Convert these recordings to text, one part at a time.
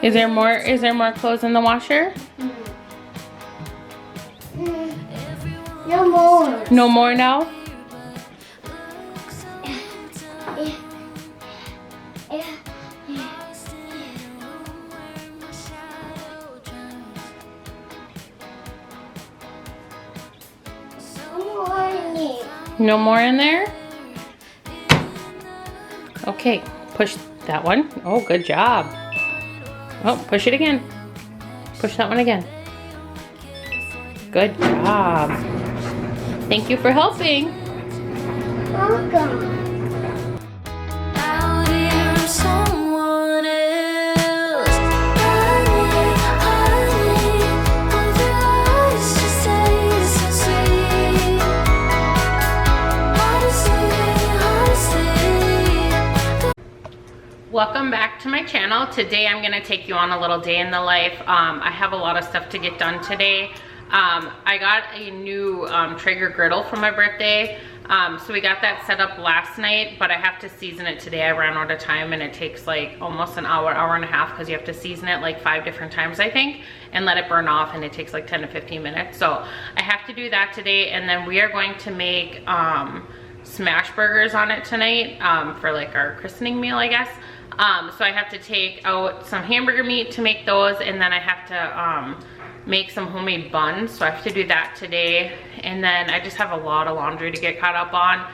Is there more clothes in the washer? No more. No more now? No more in there? Okay, push that one. Oh, good job. Oh, push it again. Push that one again. Good job. Thank you for helping. Welcome. Welcome back to my channel. Today I'm gonna take you on a little day in the life. I have a lot of stuff to get done today. I got a new Traeger griddle for my birthday. So we got that set up last night, but I have to season it today. I ran out of time and it takes like almost an hour, hour and a half, because you have to season it like 5 different times, I think, and let it burn off, and it takes like 10 to 15 minutes. So I have to do that today, and then we are going to make smash burgers on it tonight for like our christening meal, I guess. So I have to take out some hamburger meat to make those, and then I have to make some homemade buns. So I have to do that today, and then I just have a lot of laundry to get caught up on.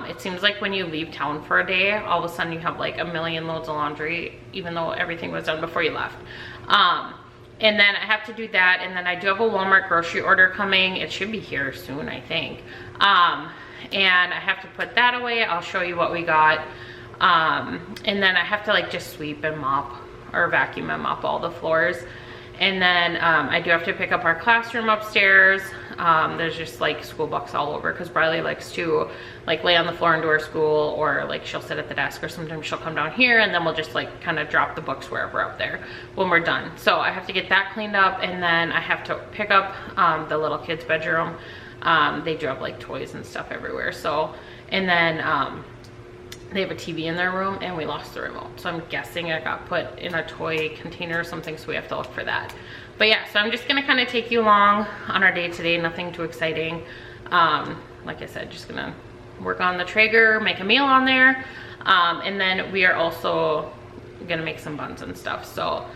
It seems like when you leave town for a day, all of a sudden you have like a million loads of laundry, even though everything was done before you left. And then I have to do that, and then I do have a Walmart grocery order coming. It should be here soon, I think. And I have to put that away. I'll show you what we got. And then I have to like just sweep and mop, or vacuum and mop all the floors. And then I do have to pick up our classroom upstairs. There's just like school books all over, because Briley likes to like lay on the floor and do her school, or like she'll sit at the desk, or sometimes she'll come down here, and then we'll just like kind of drop the books wherever up there when we're done. So I have to get that cleaned up, and then I have to pick up the little kids' bedroom. They do have like toys and stuff everywhere. So, and then they have a TV in their room, and we lost the remote. So I'm guessing it got put in a toy container or something, so we have to look for that. But yeah, so I'm just gonna kind of take you along on our day today, nothing too exciting. Like I said, just gonna work on the Traeger, make a meal on there. And then we are also gonna make some buns and stuff. So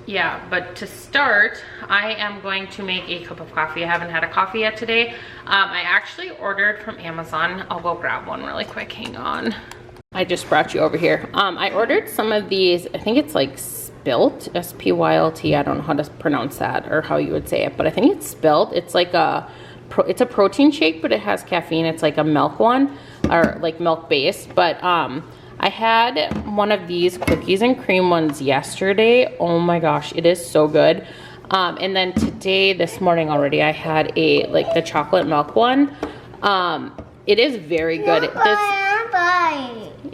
yeah, but to start, I am going to make a cup of coffee. I haven't had a coffee yet today. I actually ordered from Amazon. I'll go grab one really quick, hang on. I just brought you over here. I ordered some of these, I think it's like Spilt, S-P-Y-L-T. I don't know how to pronounce that or how you would say it, but I think it's Spilt. It's like it's a protein shake, but it has caffeine. It's like a milk one, or like milk based, but I had one of these cookies and cream ones yesterday. Oh my gosh, it is so good. And then today, this morning already, I had like the chocolate milk one. It is very good.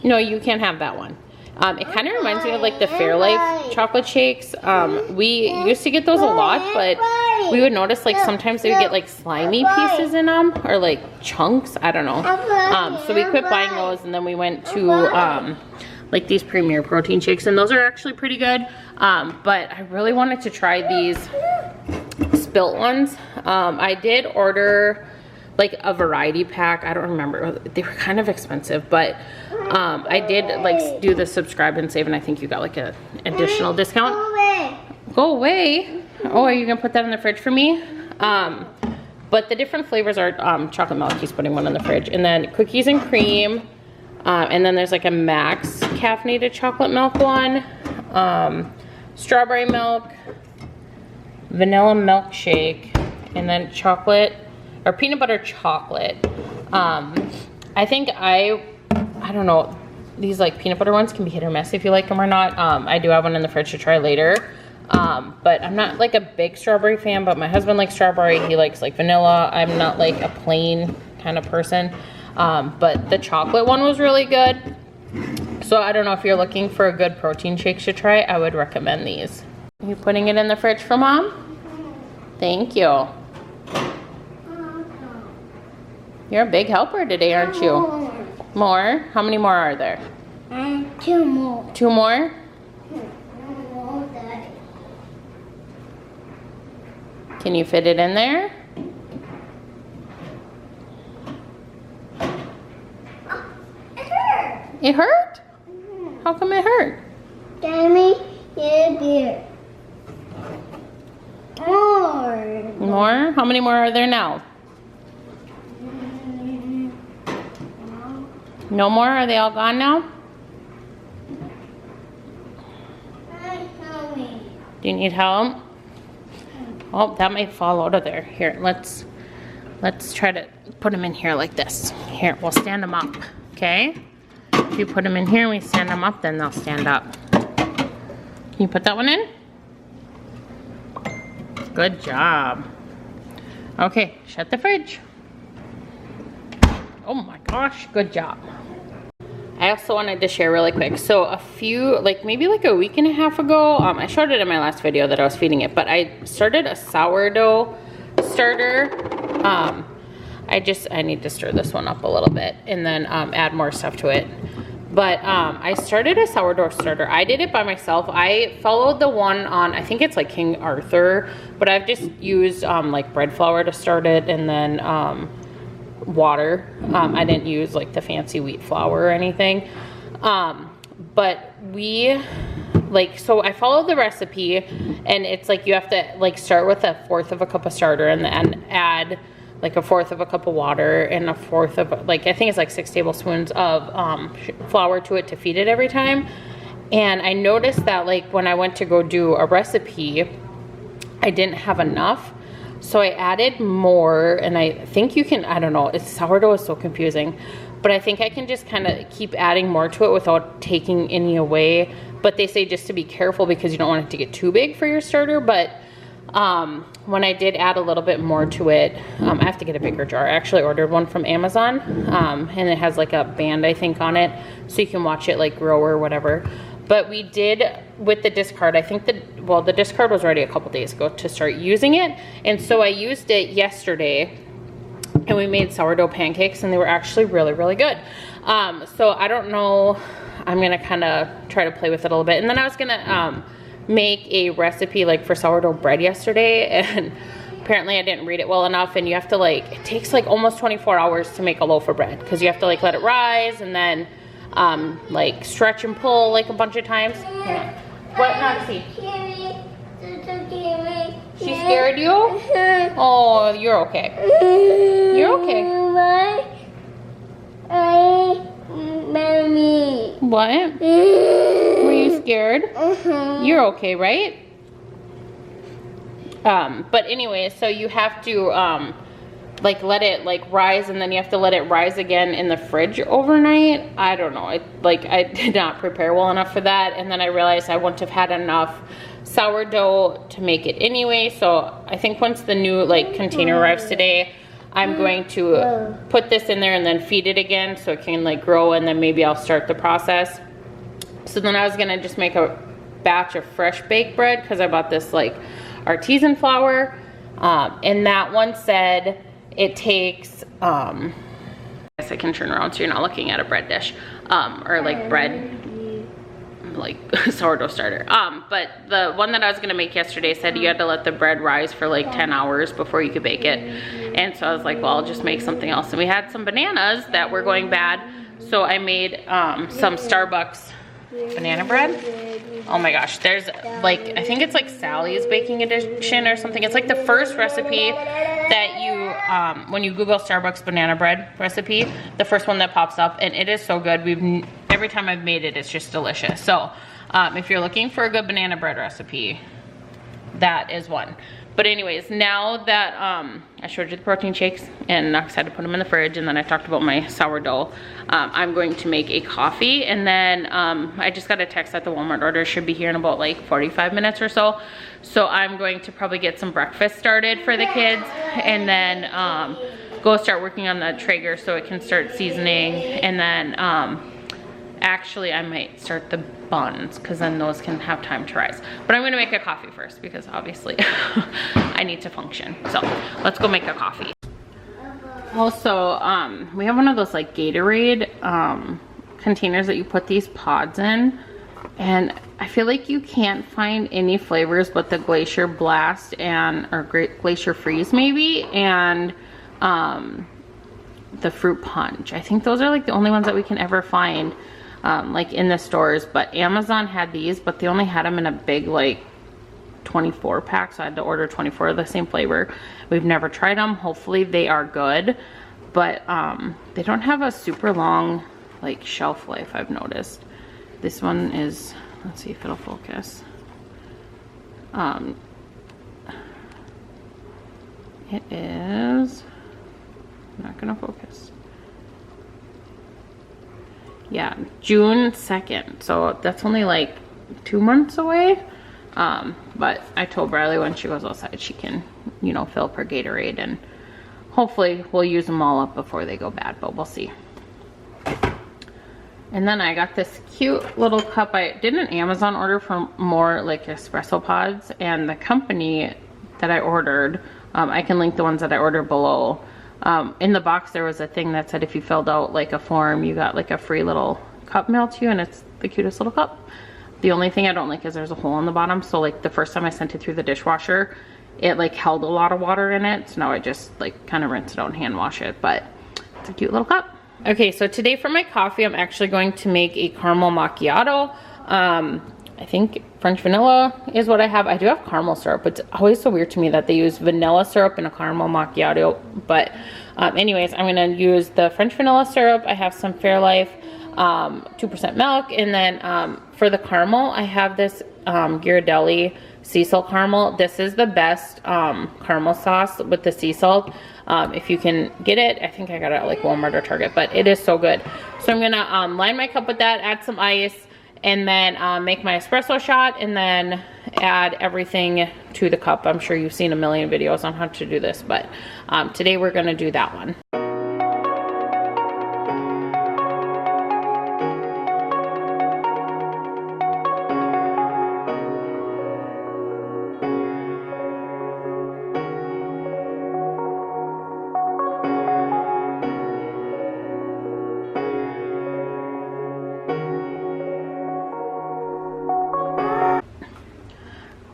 No, you can't have that one. It kind of reminds me of like the Fairlife chocolate shakes. We used to get those a lot, but we would notice like sometimes they would get like slimy pieces in them, or like chunks, I don't know. So we quit buying those, and then we went to like these Premier protein shakes, and those are actually pretty good. But I really wanted to try these Spilt ones. I did order like a variety pack. I don't remember, they were kind of expensive, but I did like do the subscribe and save, and I think you got like an additional discount. Go away. Oh, are you gonna put that in the fridge for me? But the different flavors are chocolate milk. He's putting one in the fridge, and then cookies and cream, and then there's like a max caffeinated chocolate milk one, strawberry milk, vanilla milkshake, and then chocolate or peanut butter chocolate. I think I don't know, these like peanut butter ones can be hit or miss if you like them or not. I do have one in the fridge to try later. But I'm not like a big strawberry fan, but my husband likes strawberry. He likes like vanilla. I'm not like a plain kind of person. But the chocolate one was really good. So I don't know, if you're looking for a good protein shake to try, I would recommend these. Are you putting it in the fridge for Mom? Thank you. You're a big helper today, aren't you? More? How many more are there? 2 more. 2 more? Can you fit it in there? It hurt. It hurt? How come it hurt? Daddy, get beer. More. More? How many more are there now? No more? Are they all gone now? Help me. Do you need help? Oh, that might fall out of there. Here, let's try to put them in here like this. Here, we'll stand them up, okay? If you put them in here and we stand them up, then they'll stand up. Can you put that one in? Good job. Okay, shut the fridge. Oh my gosh, good job. I also wanted to share really quick. So a few, maybe a week and a half ago, I showed it in my last video that I was feeding it, but I started a sourdough starter. I need to stir this one up a little bit and then add more stuff to it. But I started a sourdough starter. I did it by myself. I followed the one on, I think it's like King Arthur, but I've just used bread flour to start it and then water. I didn't use like the fancy wheat flour or anything. But so I followed the recipe, and it's like you have to start with 1/4 of a cup of starter and then add like 1/4 of a cup of water and 1/4 of I think it's like 6 tablespoons of flour to it to feed it every time. And I noticed that when I went to go do a recipe, I didn't have enough. So I added more, and I think you can, I don't know, sourdough is so confusing, but I think I can just kind of keep adding more to it without taking any away. But they say just to be careful because you don't want it to get too big for your starter. But when I did add a little bit more to it, I have to get a bigger jar. I actually ordered one from Amazon, and it has like a band, I think, on it, so you can watch it grow or whatever. But we did, with the discard, I think the discard was ready a couple days ago to start using it. And so I used it yesterday, and we made sourdough pancakes, and they were actually really, really good. So I don't know, I'm gonna kind of try to play with it a little bit. And then I was gonna make a recipe for sourdough bread yesterday, and apparently I didn't read it well enough, and you have to it takes almost 24 hours to make a loaf of bread, because you have to let it rise and then stretch and pull a bunch of times. Yeah. What, Noxie? She scared you? Oh, you're okay. You're okay. Mommy. What? Were you scared? You're okay, right? But anyway, so you have to let it rise, and then you have to let it rise again in the fridge overnight. I don't know, I did not prepare well enough for that, and then I realized I wouldn't have had enough sourdough to make it anyway. So I think once the new container arrives today, I'm going to put this in there and then feed it again so it can grow, and then maybe I'll start the process. So then I was gonna just make a batch of fresh baked bread, because I bought this artisan flour, and that one said it takes, I guess I can turn around so you're not looking at a bread dish, or bread, sourdough starter. But the one that I was gonna make yesterday said you had to let the bread rise for 10 hours before you could bake it. And so I was like, well, I'll just make something else. And we had some bananas that were going bad, so I made some Starbucks banana bread. Oh my gosh, there's I think it's Sally's Baking Edition or something. It's the first recipe that you, when you Google Starbucks banana bread recipe, the first one that pops up, and it is so good. Every time I've made it, it's just delicious. So if you're looking for a good banana bread recipe, that is one. But anyways, now that I showed you the protein shakes and Knox had to put them in the fridge, and then I talked about my sourdough, I'm going to make a coffee, and then I just got a text that the Walmart order should be here in about 45 minutes or so. So I'm going to probably get some breakfast started for the kids, and then go start working on the Traeger so it can start seasoning, and then actually I might start the buns, because then those can have time to rise. But I'm gonna make a coffee first, because obviously I need to function. So let's go make a coffee. Also, we have one of those Gatorade containers that you put these pods in, and I feel like you can't find any flavors but the Glacier Blast or Glacier Freeze maybe, and the Fruit Punch. I think those are like the only ones that we can ever find like in the stores. But Amazon had these, but they only had them in a big like 24 pack, so I had to order 24 of the same flavor. We've never tried them. Hopefully they are good, but they don't have a super long like shelf life, I've noticed. This one is, let's see if it'll focus. It is not gonna focus. Yeah, June 2nd, so that's only like 2 months away. But I told Briley when she goes outside she can, you know, fill up her Gatorade, and hopefully we'll use them all up before they go bad, but we'll see. And then I got this cute little cup. I did an Amazon order for more like espresso pods, and the company that I ordered, I can link the ones that I ordered below. In the box there was a thing that said if you filled out like a form, you got like a free little cup mailed to you, and it's the cutest little cup. The only thing I don't like is there's a hole in the bottom, so like the first time I sent it through the dishwasher, it like held a lot of water in it, so now I just like kind of rinse it out and hand wash it, but it's a cute little cup. Okay, so today for my coffee, I'm actually going to make a caramel macchiato. I think French vanilla is what I have. I do have caramel syrup. It's always so weird to me that they use vanilla syrup in a caramel macchiato. But anyways, I'm gonna use the French vanilla syrup. I have some Fairlife 2% milk. And then for the caramel, I have this Ghirardelli sea salt caramel. This is the best caramel sauce with the sea salt. If you can get it, I think I got it at like Walmart or Target, but it is so good. So I'm gonna line my cup with that, add some ice, and then make my espresso shot, and then add everything to the cup. I'm sure you've seen a million videos on how to do this, but today we're gonna do that one.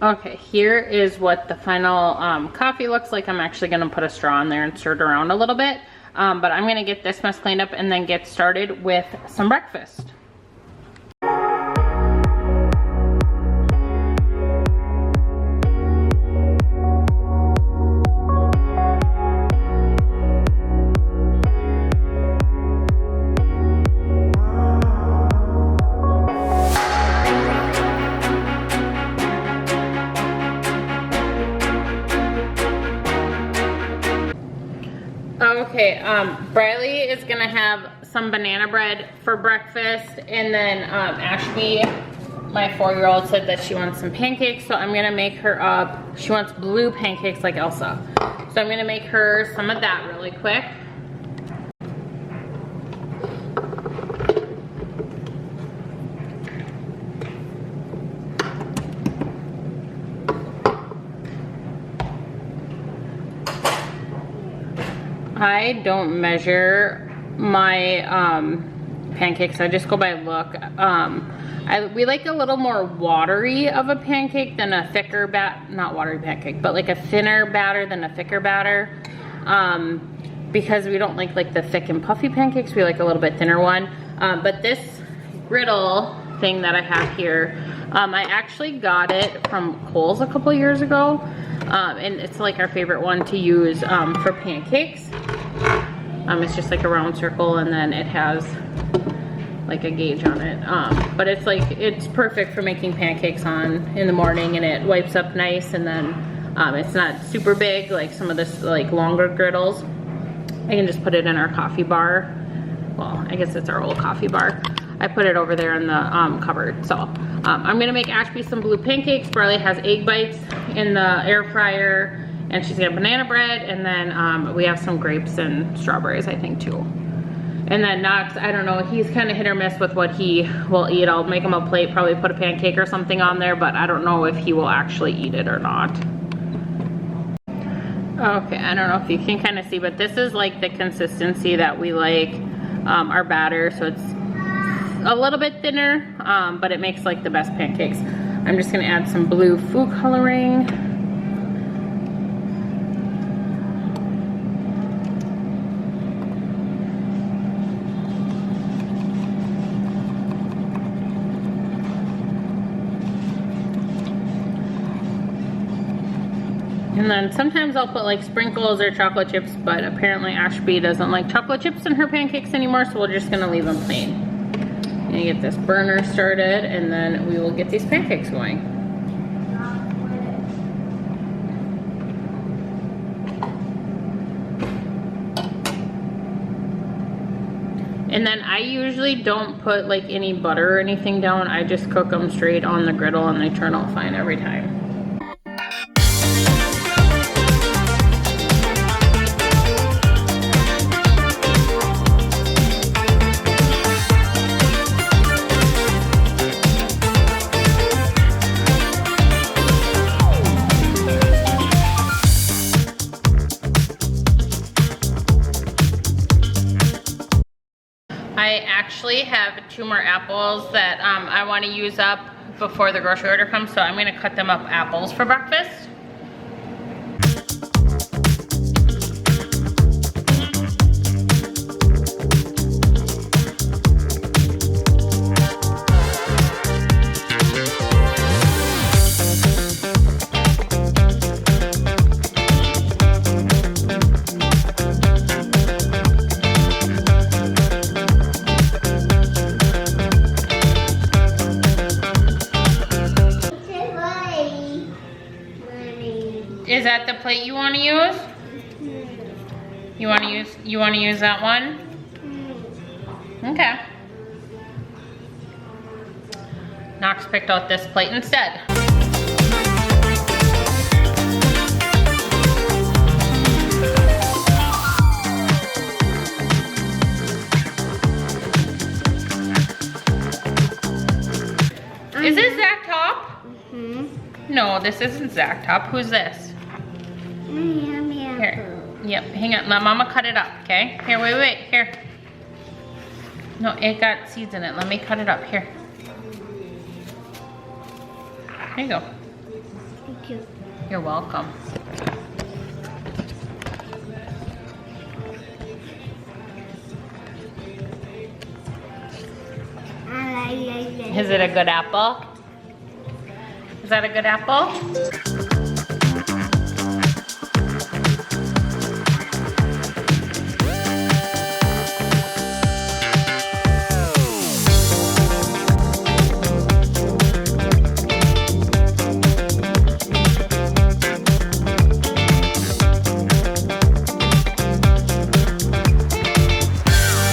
Okay, here is what the final coffee looks like. I'm actually gonna put a straw in there and stir it around a little bit. But I'm gonna get this mess cleaned up and then get started with some breakfast. Okay, Briley is gonna have some banana bread for breakfast, and then Ashby, my 4-year-old, said that she wants some pancakes, so I'm gonna make her up. She wants blue pancakes like Elsa, so I'm gonna make her some of that really quick. I don't measure my pancakes. I just go by look. We like a little more watery of a pancake than a thicker not watery pancake, but like a thinner batter than a thicker batter. Because we don't like the thick and puffy pancakes. We like a little bit thinner one. But this griddle thing that I have here, I actually got it from Kohl's a couple years ago. And it's like our favorite one to use for pancakes. It's just like a round circle, and then it has like a gauge on it. But it's perfect for making pancakes on in the morning, and it wipes up nice, and then it's not super big like some of this like longer griddles. I can just put it in our coffee bar. Well, I guess it's our old coffee bar. I put it over there in the cupboard. So I'm gonna make Ashby some blue pancakes. Briley has egg bites in the air fryer, and she's got banana bread, and then we have some grapes and strawberries, I think, too. And then Knox, I don't know, he's kind of hit or miss with what he will eat. I'll make him a plate, probably put a pancake or something on there, but I don't know if he will actually eat it or not. Okay, I don't know if you can kind of see, but this is like the consistency that we like our batter, so it's a little bit thinner, but it makes like the best pancakes. I'm just gonna add some blue food coloring. And then sometimes I'll put like sprinkles or chocolate chips, but apparently Ashby doesn't like chocolate chips in her pancakes anymore, so we're just gonna leave them plain. And get this burner started, and then we will get these pancakes going. And then I usually don't put like any butter or anything down. I just cook them straight on the griddle and they turn out fine every time. I actually have 2 more apples that I want to use up before the grocery order comes, so I'm going to cut them up apples for breakfast. Is that the plate you want to use? You want to use that one? Okay. Knox picked out this plate instead. Is this Zach Top? No, this isn't Zach Top. Who's this? Here. Yep, hang on. Let Mama cut it up, okay? Here, wait, here. No, it got seeds in it. Let me cut it up. Here. Here you go. Thank you. You're welcome. Is it a good apple? Is that a good apple?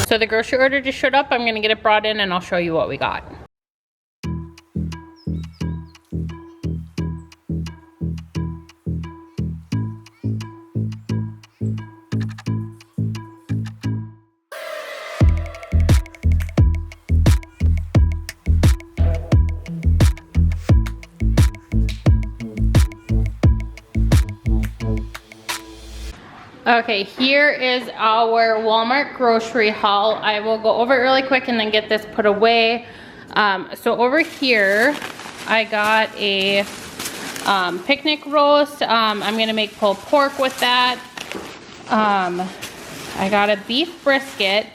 So the grocery order just showed up. I'm gonna get it brought in and I'll show you what we got. Okay, here is our Walmart grocery haul. I will go over it really quick and then get this put away. So over here, I got a picnic roast. I'm gonna make pulled pork with that. I got a beef brisket.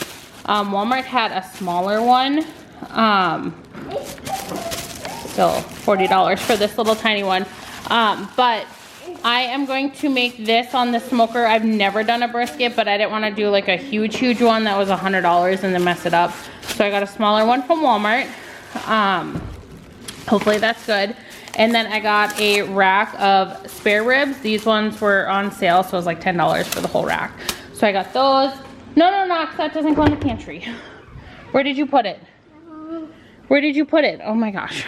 Walmart had a smaller one. Still $40 for this little tiny one. But I am going to make this on the smoker. I've never done a brisket, but I didn't want to do like a huge one that was $100 and then mess it up. So I got a smaller one from Walmart. Hopefully that's good. And then I got a rack of spare ribs. These ones were on sale, so it was like $10 for the whole rack. So I got those. No, Knox, that doesn't go in the pantry. Where did you put it? Where did you put it? Oh my gosh.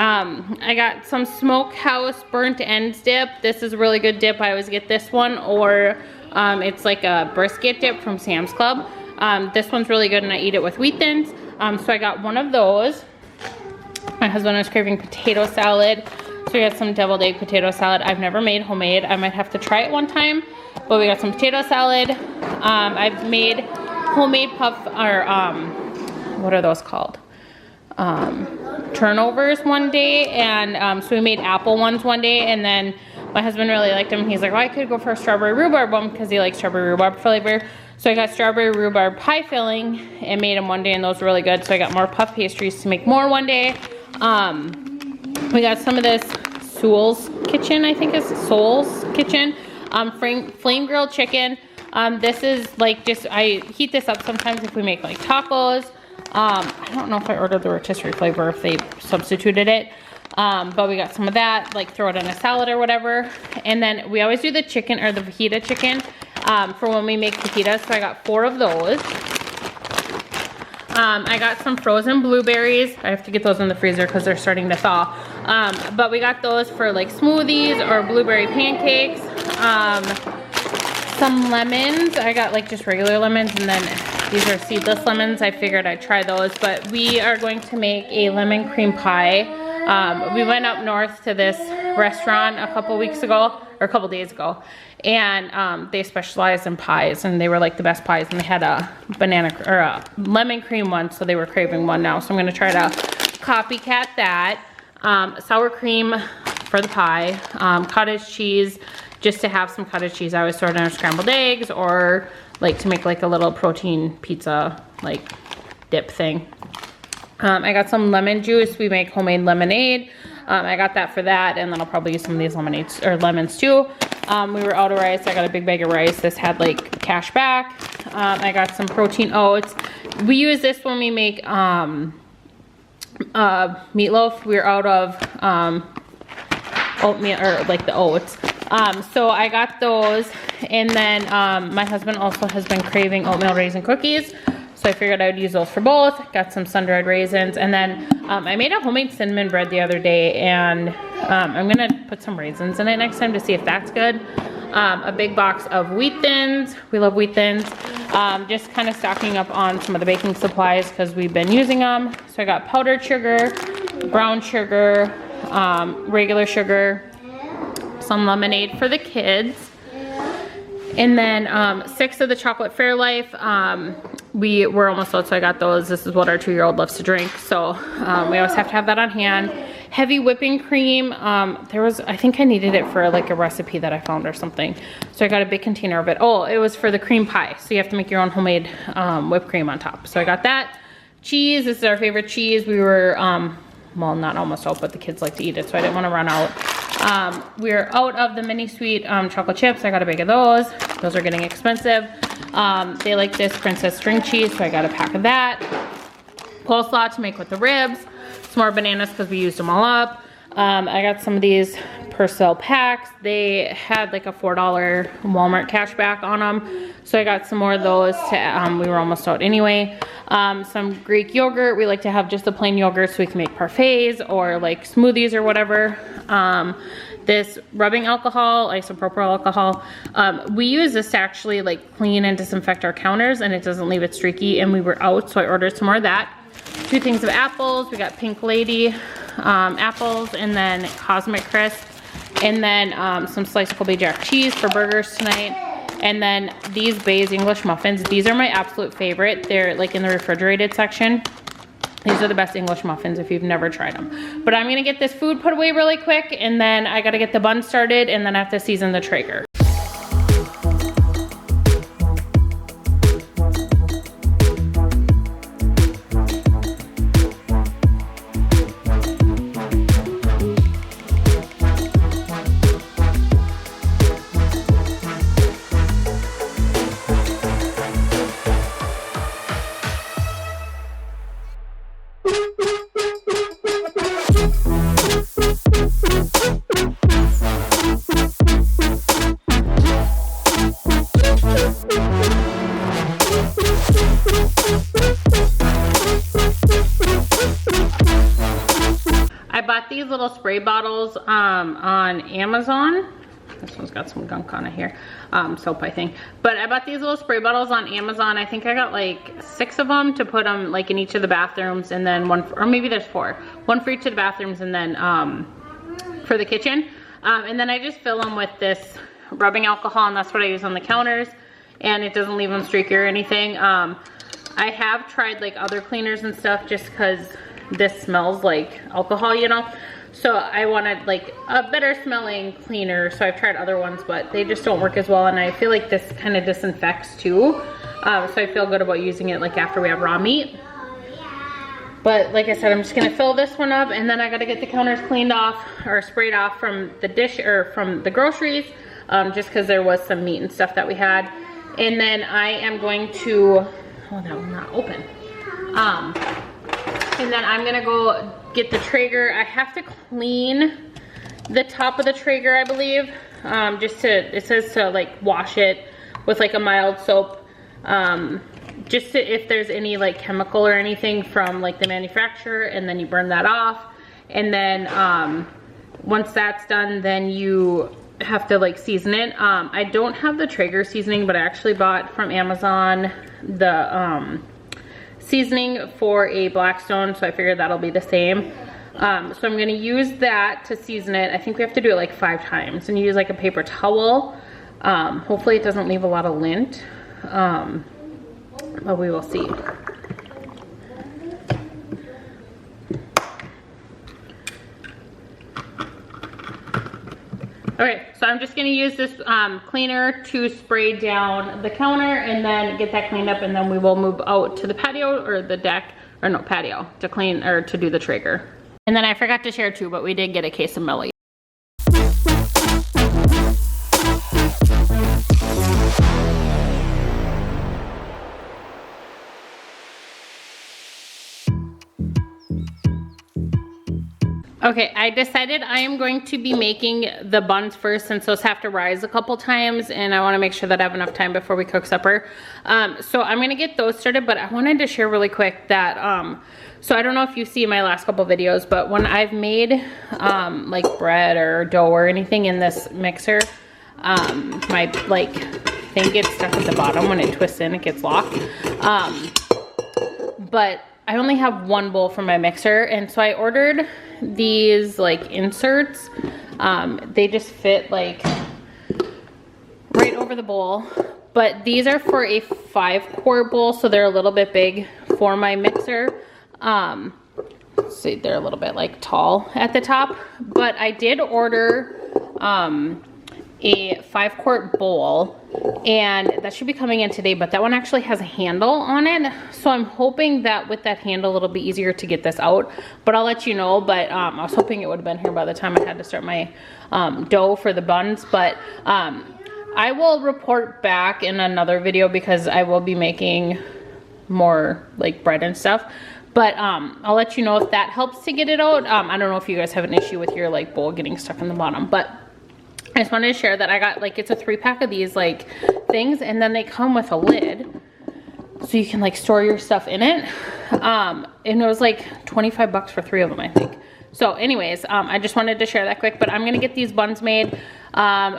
I got some Smokehouse burnt ends dip. This is a really good dip. I always get this one, or it's like a brisket dip from Sam's Club. This one's really good and I eat it with wheat thins. So I got one of those. My husband was craving potato salad, so we got some deviled egg potato salad. I've never made homemade. I might have to try it one time, but we got some potato salad. I've made homemade puff, or what are those called? Turnovers one day, and so we made apple ones one day, and then my husband really liked them. He's like, well, I could go for a strawberry rhubarb one because he likes strawberry rhubarb flavor. So I got strawberry rhubarb pie filling and made them one day, and those were really good. So I got more puff pastries to make more one day. We got some of this Soul's Kitchen, I think it's Soul's Kitchen, flame grilled chicken. This is like just, I heat this up sometimes if we make like tacos. I don't know if I ordered the rotisserie flavor, if they substituted it. But we got some of that, like throw it in a salad or whatever. And then we always do the chicken, or the fajita chicken, for when we make fajitas. So I got 4 of those. I got some frozen blueberries. I have to get those in the freezer because they're starting to thaw. But we got those for like smoothies or blueberry pancakes. Some lemons. I got like just regular lemons, and then these are seedless lemons. I figured I'd try those, but we are going to make a lemon cream pie. We went up north to this restaurant a couple weeks ago, or a couple days ago, and they specialize in pies, and they were like the best pies, and they had a banana or a lemon cream one, so they were craving one now. So I'm gonna try to copycat that. Sour cream for the pie, cottage cheese, just to have some cottage cheese. I always throw it in scrambled eggs, or like to make like a little protein pizza like dip thing. I got some lemon juice. We make homemade lemonade. I got that for that, and then I'll probably use some of these lemonades or lemons too. We were out of rice. I got a big bag of rice. This had like cash back. I got some protein oats. We use this when we make meatloaf. We're out of oatmeal, or like the oats. So I got those, and then my husband also has been craving oatmeal raisin cookies, so I figured I would use those for both. Got some sun-dried raisins, and then I made a homemade cinnamon bread the other day, and I'm gonna put some raisins in it next time to see if that's good. A big box of wheat thins. We love wheat thins. Just kind of stocking up on some of the baking supplies because we've been using them. So I got powdered sugar, brown sugar, regular sugar, some lemonade for the kids, and then 6 of the chocolate Fairlife. We were almost out, so I got those. This is what our 2-year-old loves to drink, so we always have to have that on hand. Heavy whipping cream. I think I needed it for like a recipe that I found or something, so I got a big container of it. Oh, it was for the cream pie, so you have to make your own homemade whipped cream on top. So I got that. Cheese. This is our favorite cheese. We were well, not almost out, but the kids like to eat it, so I didn't want to run out. We're out of the mini sweet chocolate chips. I got a bag of those. Those are getting expensive. They like this princess string cheese, so I got a pack of that. Coleslaw to make with the ribs. Some more bananas because we used them all up. I got some of these Purcell packs. They had like a $4 Walmart cash back on them, so I got some more of those to, we were almost out anyway. Some Greek yogurt. We like to have just the plain yogurt so we can make parfaits or like smoothies or whatever. This rubbing alcohol, isopropyl alcohol. We use this to actually like clean and disinfect our counters, and it doesn't leave it streaky, and we were out, so I ordered some more of that. 2 things of apples. We got Pink Lady apples, and then Cosmic Crisp, and then some sliced Colby Jack cheese for burgers tonight. And then these Bay's English muffins. These are my absolute favorite. They're like in the refrigerated section. These are the best English muffins if you've never tried them. But I'm gonna get this food put away really quick, and then I gotta get the buns started, and then I have to season the Traeger. These little spray bottles on Amazon. This one's got some gunk on it here, soap I think. But I bought these little spray bottles on Amazon. I think I got like 6 of them to put them like in each of the bathrooms, and then one, or maybe there's 4. One for each of the bathrooms, and then for the kitchen. And then I just fill them with this rubbing alcohol, and that's what I use on the counters. and it doesn't leave them streaky or anything. I have tried like other cleaners and stuff just because this smells like alcohol, you know? So I wanted like a better smelling cleaner, so I've tried other ones, but they just don't work as well, and I feel like this kind of disinfects too. So I feel good about using it like after we have raw meat. But like I said, I'm just gonna fill this one up, and then I gotta get the counters cleaned off or sprayed off from the dish or from the groceries, just because there was some meat and stuff that we had. And then I am going to, oh, that will not open. And then I'm gonna go get the Traeger. I have to clean the top of the Traeger, I believe. Just to, it says to like wash it with like a mild soap. Just to, if there's any like chemical or anything from like the manufacturer, and then you burn that off. And then once that's done, then you have to like season it. I don't have the Traeger seasoning, but I actually bought from Amazon the seasoning for a Blackstone, so I figured that'll be the same. So I'm gonna use that to season it. I think we have to do it like 5 times, and use like a paper towel. Hopefully it doesn't leave a lot of lint. But we will see. Okay, so I'm just gonna use this cleaner to spray down the counter and then get that cleaned up, and then we will move out to the patio or the deck, or no, patio, to clean or to do the Traeger. And then I forgot to share too, but we did get a case of Millie. Okay, I decided I am going to be making the buns first, since those have to rise a couple times, and I want to make sure that I have enough time before we cook supper. So I'm gonna get those started, but I wanted to share really quick that, so I don't know if you see my last couple videos, but when I've made like bread or dough or anything in this mixer, my like thing gets stuck at the bottom. When it twists in, it gets locked. But I only have one bowl for my mixer, and so I ordered these like inserts. They just fit like right over the bowl, but these are for a 5-quart bowl, so they're a little bit big for my mixer. Let's see, they're a little bit like tall at the top, but I did order a 5-quart bowl, and that should be coming in today, but that one actually has a handle on it, so I'm hoping that with that handle it'll be easier to get this out, but I'll let you know. But I was hoping it would have been here by the time I had to start my dough for the buns, but I will report back in another video, because I will be making more like bread and stuff. But I'll let you know if that helps to get it out. I don't know if you guys have an issue with your like bowl getting stuck in the bottom, but I just wanted to share that I got like, it's a 3-pack of these like things, and then they come with a lid so you can like store your stuff in it. And it was like 25 bucks for 3 of them, I think. So anyways, I just wanted to share that quick, but I'm gonna get these buns made.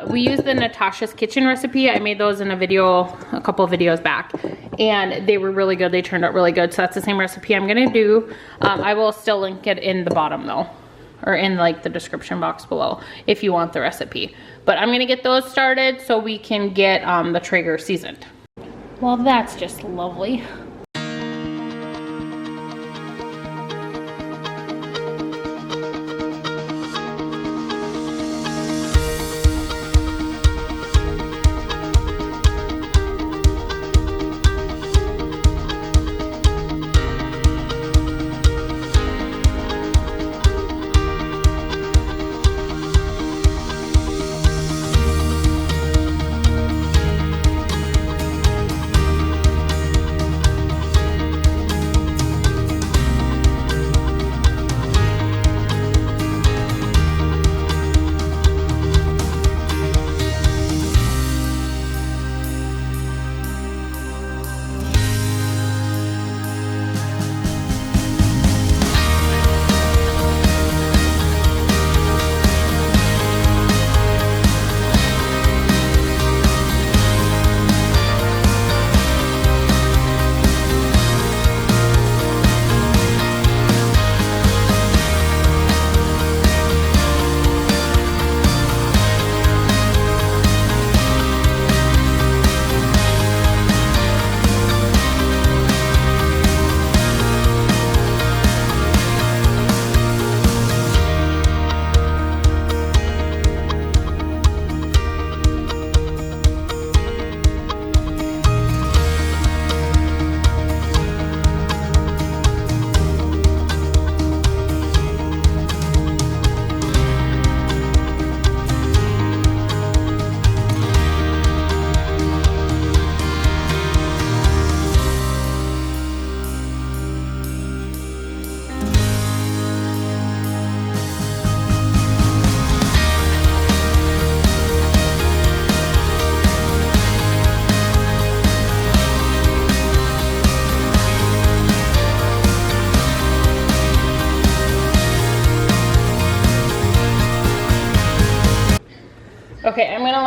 We used the Natasha's Kitchen recipe. I made those in a video, a couple of videos back, and they were really good. They turned out really good. So that's the same recipe I'm gonna do. I will still link it in the bottom though, or in like the description box below if you want the recipe. But I'm gonna get those started so we can get the Traeger seasoned. Well, that's just lovely.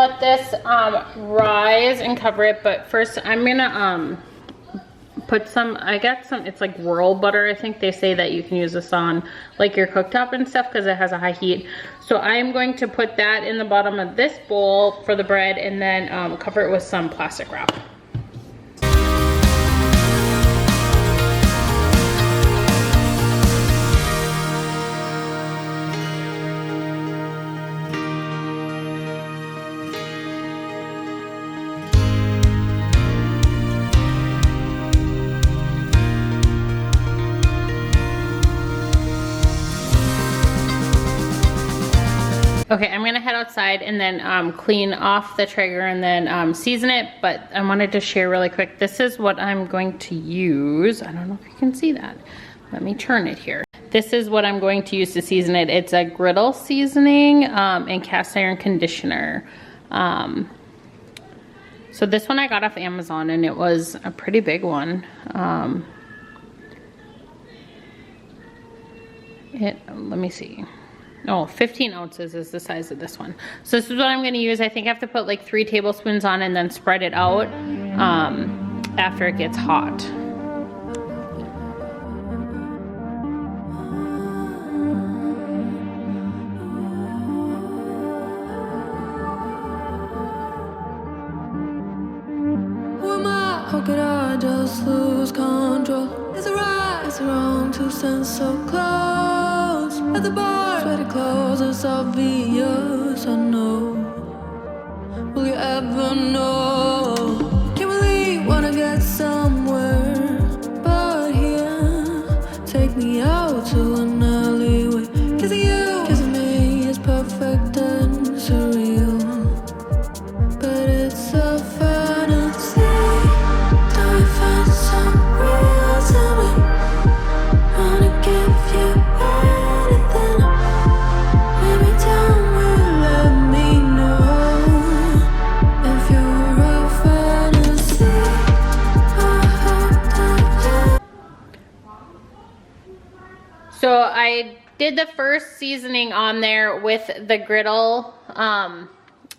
let this rise and cover it, but first I'm gonna put some, I got some, it's like whirl butter. I think they say that you can use this on like your cooktop and stuff because it has a high heat. So I am going to put that in the bottom of this bowl for the bread and then cover it with some plastic wrap. Okay, I'm gonna head outside and then clean off the Traeger and then season it, but I wanted to share really quick. This is what I'm going to use. I don't know if you can see that. Let me turn it here. This is what I'm going to use to season it. It's a griddle seasoning and cast iron conditioner. So this one I got off Amazon and it was a pretty big one. Let me see. Oh, 15 ounces is the size of this one. So this is what I'm gonna use. I think I have to put like 3 tablespoons on and then spread it out after it gets hot. Who am I? How could I just lose control? Is it right? Is it wrong to stand so close? At the bar, sweaty clothes, it's obvious, I know. Will you ever know? Can't believe wanna get somewhere, but here, take me out to an alleyway. Kissing you, kissing me is perfect and surreal, but it's a fantasy. Don't we find some real to me? Wanna give you anything. Maybe time will let me know if you're a fantasy. So I did the first seasoning on there with the griddle,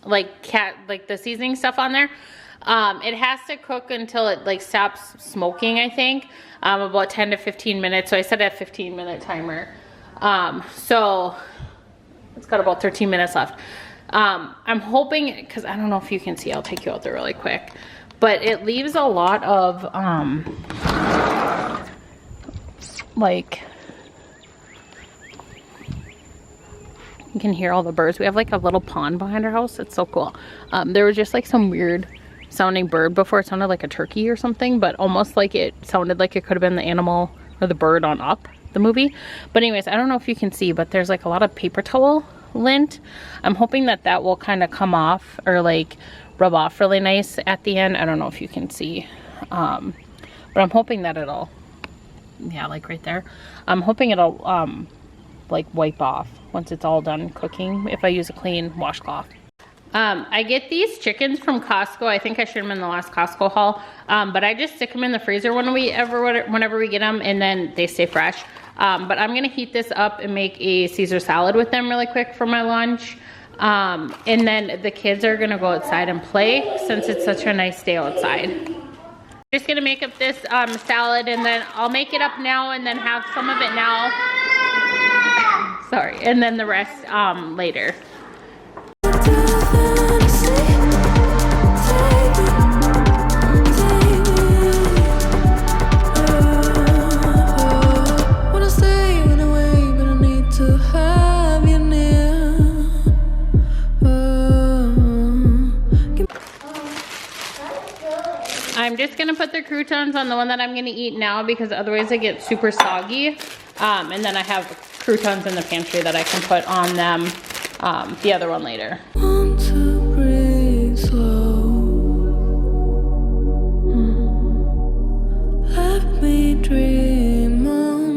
like the seasoning stuff on there. It has to cook until it like stops smoking, I think, about 10 to 15 minutes. So I set a 15-minute timer. So it's got about 13 minutes left. I'm hoping, because I don't know if you can see, I'll take you out there really quick, but it leaves a lot of like, you can hear all the birds. We have like a little pond behind our house. It's so cool. There was just like some weird sounding bird before. It sounded like a turkey or something, but almost like it sounded like it could have been the animal or the bird on Up, the movie. But anyways, I don't know if you can see, but there's like a lot of paper towel lint. I'm hoping that that will kind of come off or like rub off really nice at the end. I don't know if you can see, but I'm hoping that it'll, yeah, like right there. I'm hoping it'll like wipe off once it's all done cooking if I use a clean washcloth. I get these chickens from Costco. I think I shared them in the last Costco haul, but I just stick them in the freezer whenever we get them, and then they stay fresh. But I'm gonna heat this up and make a Caesar salad with them really quick for my lunch. And then the kids are gonna go outside and play since it's such a nice day outside. I'm just gonna make up this salad, and then I'll make it up now and then have some of it now. Sorry, and then the rest later. I'm just gonna put the croutons on the one that I'm gonna eat now because otherwise they get super soggy. And then I have croutons in the pantry that I can put on them, the other one later. Want to breathe slow. Let me dream on.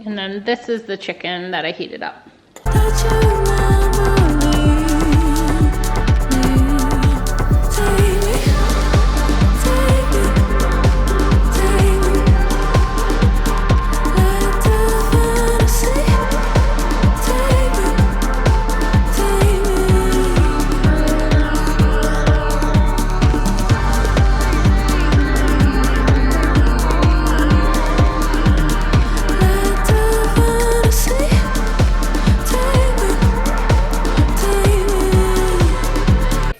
And then this is the chicken that I heated up.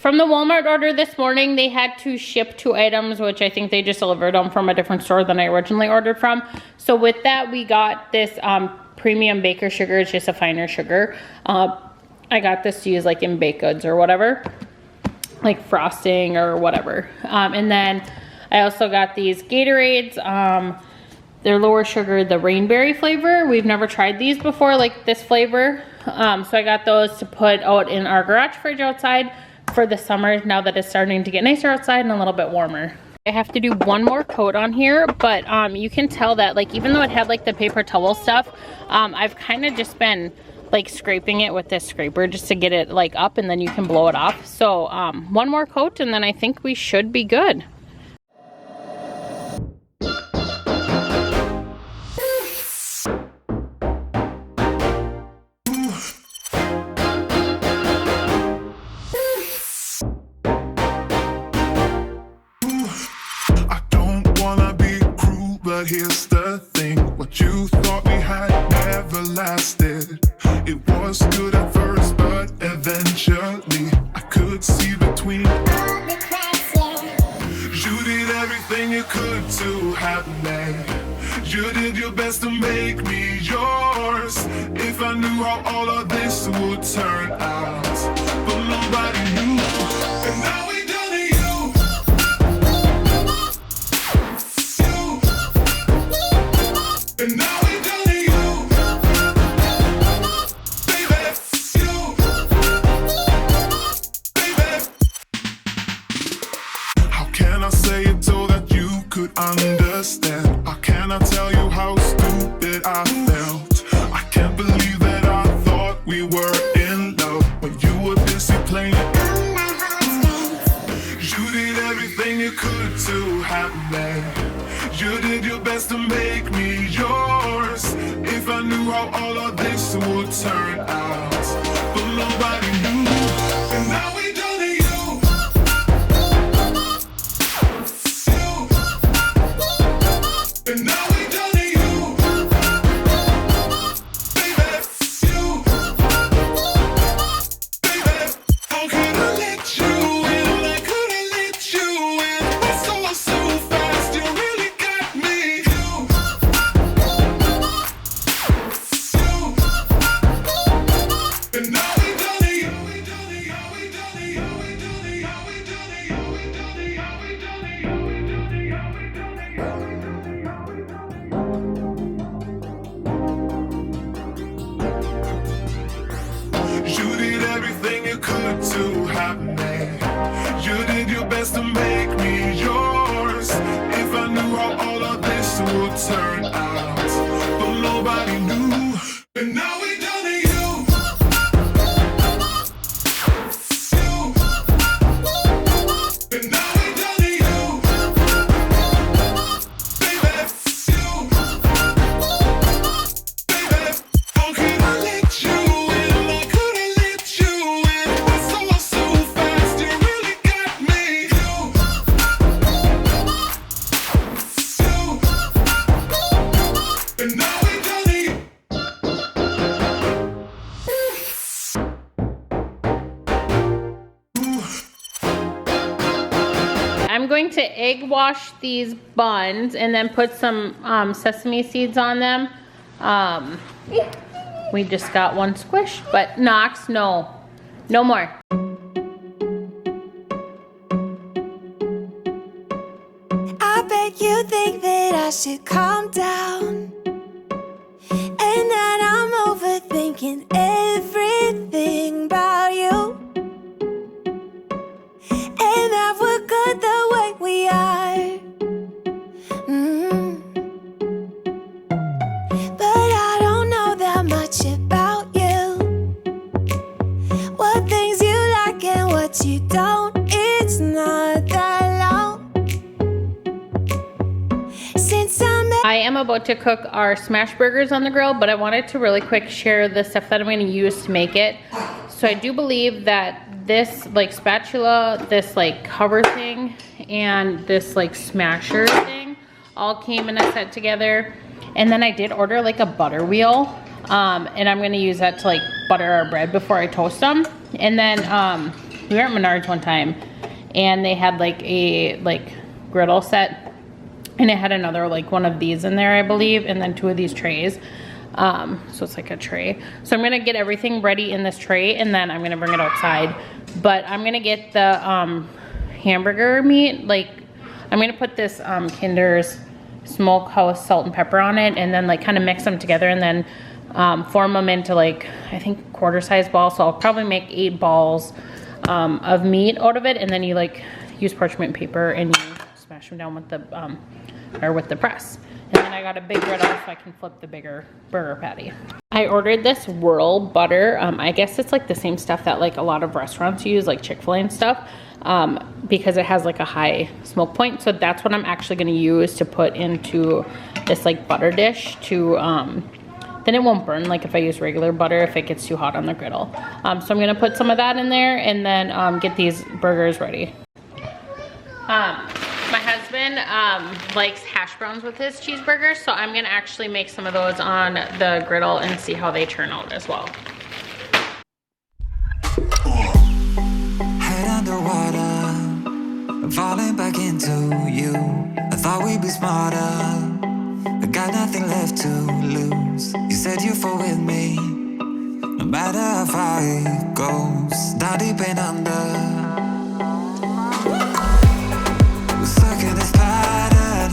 from the Walmart order this morning, they had to ship 2 items, which I think they just delivered them from a different store than I originally ordered from. So with that, we got this premium baker sugar. It's just a finer sugar. I got this to use like in baked goods or whatever, like frosting or whatever. And then I also got these Gatorades. They're lower sugar, the rainberry flavor. We've never tried these before, like this flavor. So I got those to put out in our garage fridge outside for the summer, now that it's starting to get nicer outside and a little bit warmer. I have to do one more coat on here, but you can tell that, like, even though it had like the paper towel stuff, I've kind of just been like scraping it with this scraper just to get it like up, and then you can blow it off. So one more coat and then I think we should be good. But here's the thing, what you thought we had never lasted. It was good at first, but eventually I could see between all the cracks, yeah. You did everything you could to have me. You did your best to make me yours. If I knew how all of this would turn out, but nobody knew. And now we done it, you. And now we done it, you. Baby, you. Baby. How can I say it so that you could understand? How can I tell you how stupid I felt? I can't believe that I thought we were in love when you were busy playing on my heartstrings. You did everything you could to have me. You did your best to make me yours. If I knew how all of this would turn out, but nobody knew. And now we done it, you. And now we done it, you. Baby, you. Baby, how could I let you in? I could have let you in. It's all so fast, you really got me. And now we done it. We done it. We done it. We done it. We done it. We done it. We done it. You did everything you could to have me. You did your best to make me yours. If I knew how all of this would turn out, but nobody knew. And now we done it, you. And now we done it, you. Baby, you. Baby, how could I let you in? I could have let you in. It's all so fast, you really got me. And now we done it. I'm going to egg wash these buns and then put some sesame seeds on them. We just got one squished, but Knox, no more. I bet you think that I should calm down, and that I'm overthinking everything about you, and that we're good the way we are. But I don't know that much about you, what things you like and what you don't. It's not that long since I am about to cook our smash burgers on the grill, but I wanted to really quick share the stuff that I'm going to use to make it. So I do believe that this like spatula, this like cover thing, and this like smasher thing all came in a set together. And then I did order like a butter wheel, and I'm going to use that to like butter our bread before I toast them. And then we were at Menards one time and they had like a griddle set, and it had another like one of these in there, I believe, and then 2 of these trays. So it's like a tray. So I'm gonna get everything ready in this tray and then I'm gonna bring it outside. But I'm gonna get the hamburger meat. Like I'm gonna put this Kinder's Smokehouse salt and pepper on it, and then like kind of mix them together, and then form them into like, I think, quarter-size balls. So I'll probably make 8 balls of meat out of it, and then you like use parchment paper and you smash them down with the with the press. And then I got a big griddle so I can flip the bigger burger patty. I ordered this whirl butter. I guess it's like the same stuff that like a lot of restaurants use, like Chick-fil-A and stuff, because it has like a high smoke point. So that's what I'm actually gonna use to put into this like butter dish to, then it won't burn like if I use regular butter if it gets too hot on the griddle. So I'm gonna put some of that in there and then get these burgers ready. My husband likes hash browns with his cheeseburgers, so I'm gonna actually make some of those on the griddle and see how they turn out as well. Head underwater, falling back into you. I thought we'd be smarter, I got nothing left to lose. You said you fall with me, no matter how far it goes. Down deep and under, stuck in this pattern,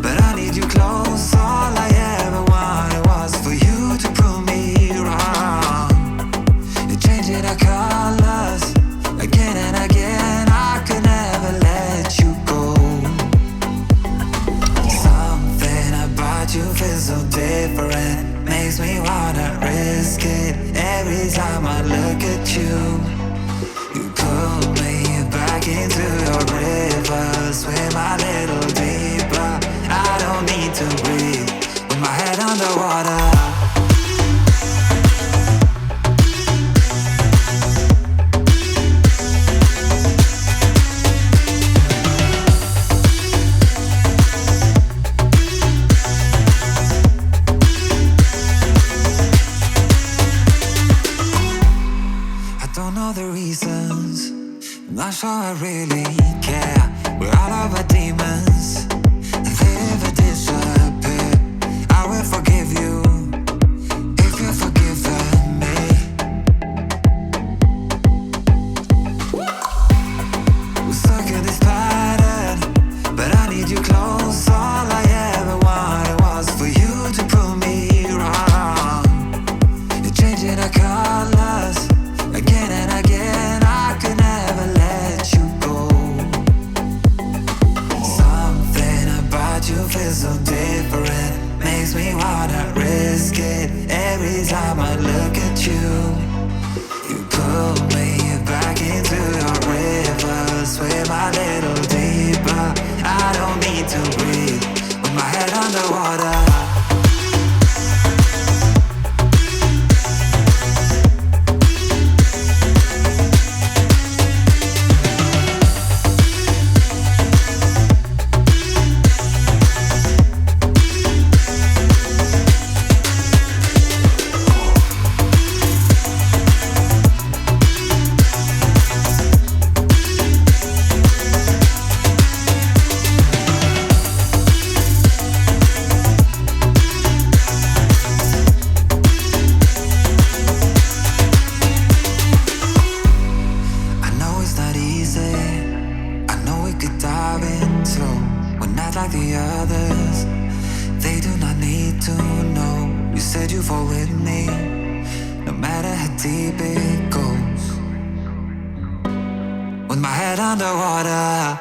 but I need you close. All I ever wanted was for you to prove me wrong. You're changing our colors again and again. I could never let you go. Something about you feels so different, makes me wanna risk it. Every time I look at you, you pull me back into your river. Swim a little deeper, I don't need to breathe with my head underwater. I don't know the reasons, I'm not sure I really care. We're all of our demons, and they never disappear. I will forgive you if you've forgiven me. We're stuck in this pattern, but I need you close. All I ever wanted was for you to prove me wrong. You're changing our colors again and again. I could never let you go. Something about you feels so different, makes me wanna risk it. Every time I look at you, you pull me back into your river. Swim a little deeper, I don't need to breathe with my head underwater. Like the others, they do not need to know. You said you fall with me, no matter how deep it goes. With my head underwater,